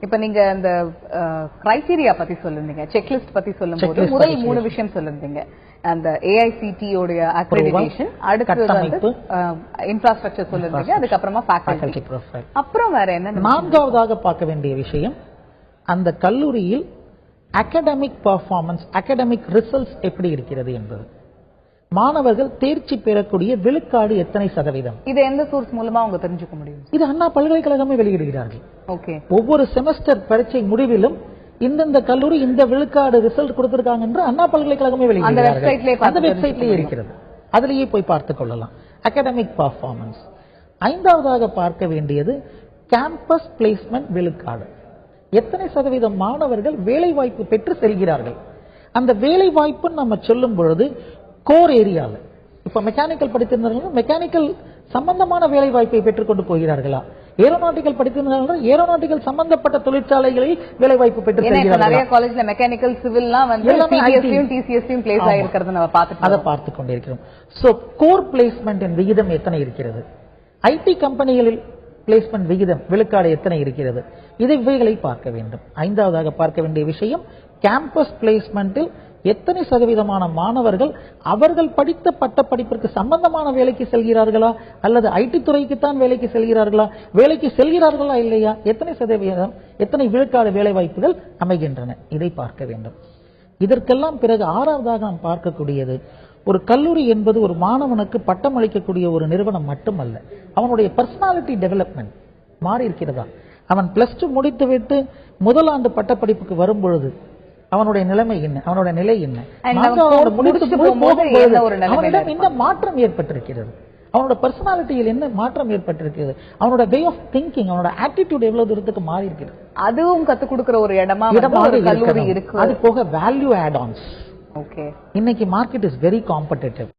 இப்ப நீங்க அந்த கிரைட்டீரியா பத்தி சொல்லிருந்தீங்க, செக்லிஸ்ட் பத்தி சொல்லும்போது முதல் 3 விஷயம் சொல்லிருந்தீங்க. அந்த AICTE உடைய அக்ரெடிடேஷன், அடுத்து வந்து இன்ஃப்ராஸ்ட்ரக்சர் சொல்லிருந்தீங்க, அதுக்கப்புறமா ஃபேக்கல்டி ப்ரொஃபைல். அப்புறம் வேற என்ன? நான்காவதாக பார்க்க வேண்டிய விஷயம், அந்த கல்லூரியில் அகாடமிக் பெர்ஃபார்மன்ஸ், அகாடமிக் ரிசல்ட்ஸ் எப்படி இருக்கிறது என்பது. மாணவர்கள் தேர்ச்சி பெறக்கூடிய விழுக்காடு எத்தனை சதவீதம்? இது எந்த சோர்ஸ் மூலமா அவங்க தெரிஞ்சுக்க முடியும்? இது அண்ணா பல்கலைக்கழகமே வெளியிடுகிறார்கள். ஓகே. ஒவ்வொரு செமஸ்டர் பரீட்சை முடிவிலும் இந்த கல்லூரி இந்த விழுக்காடு ரிசல்ட் கொடுத்திருக்காங்க என்று அண்ணா பல்கலைக்கழகமே வெளியிடுகிறார்கள். அந்த வெப்சைட்லயே இருக்கிறது, அதிலேயே போய் பார்த்துக் கொள்ளலாம். Academic performance. ஐந்தாவதாக பார்க்க வேண்டியது கேம்பஸ் பிளேஸ்மெண்ட் விழுக்காடு. எத்தனை சதவீதம் மாணவர்கள் வேலை வாய்ப்பு பெற்று செல்கிறார்கள்? அந்த வேலை வாய்ப்பு நம்ம சொல்லும் பொழுது கோர் ஏரியால, இப்ப மெக்கானிக்கல் படித்திருந்தார்கள் மெக்கானிக்கல் சம்பந்தமான வேலை வாய்ப்பை பெற்றுக் கொண்டு போகிறார்களா? ஏரோநாட்டிக்கல் படித்திருந்தார்கள் ஏரோநாட்டிக்கல் சம்பந்தப்பட்ட தொழிற்சாலைகளில் வேலை வாய்ப்பு பெற்று செல்கிறார்கள். நிறைய காலேஜ்ல மெக்கானிக்கல் சிவில்லாம் வந்து TCSலயும் பிளேஸ் ஆயிருக்கிறது நம்ம பார்த்துக் கொண்டிருக்கிறோம். சோ கோர் பிளேஸ்மெண்ட் விகிதம் எத்தனை இருக்கிறது? ஐடி கம்பெனிகளில் பிளேஸ்மெண்ட் விகிதம் விழுக்காடு எத்தனை இருக்கிறது? இவைகளை பார்க்க வேண்டும். ஐந்தாவதாக பார்க்க வேண்டிய விஷயம், கேம்பஸ் பிளேஸ்மெண்டில் எத்தனை சதவீதமான மாணவர்கள் அவர்கள் படித்த பட்ட படிப்பிற்கு சம்பந்தமான வேலைக்கு செல்கிறார்களா, அல்லது ஐடி துறைக்குத்தான் வேலைக்கு செல்கிறார்களா, வேலைக்கு செல்கிறார்களா இல்லையா, எத்தனை சதவீதம், எத்தனை விழுக்காடு வேலை வாய்ப்புகள் அமைகின்றன, இதை பார்க்க வேண்டும். இதற்கெல்லாம் பிறகு ஆறாவதாக நாம் பார்க்கக்கூடியது, ஒரு கல்லூரி என்பது ஒரு மாணவனுக்கு பட்டம் அளிக்கக்கூடிய ஒரு நிறுவனம் மட்டுமல்ல, அவனுடைய பர்சனாலிட்டி டெவலப்மெண்ட் மாறி இருக்கிறதா? அவன் +2 முடித்துவிட்டு முதல் ஆண்டு பட்டப்படிப்புக்கு வரும் பொழுது அவனுடைய நிலைமை என்ன, அவனுடைய நிலை என்ன, அவனிடம் என்ன மாற்றம் ஏற்பட்டிருக்கிறது, அவனோட பர்சனாலிட்டியில் என்ன மாற்றம் ஏற்பட்டிருக்கிறது, அவனோட வே ஆஃப் திங்கிங், அவனோட ஆட்டிடியூட் எவ்வளவு தூரத்துக்கு மாறி இருக்கிறது, அதுவும் கத்துக் கொடுக்கிற ஒரு இடமா கல்லூரி இருக்கு. அது போக வேல்யூ ஆட் ஆன்ஸ். ஓகே. இன்னைக்கு மார்க்கெட் இஸ் வெரி காம்படிட்டிவ்.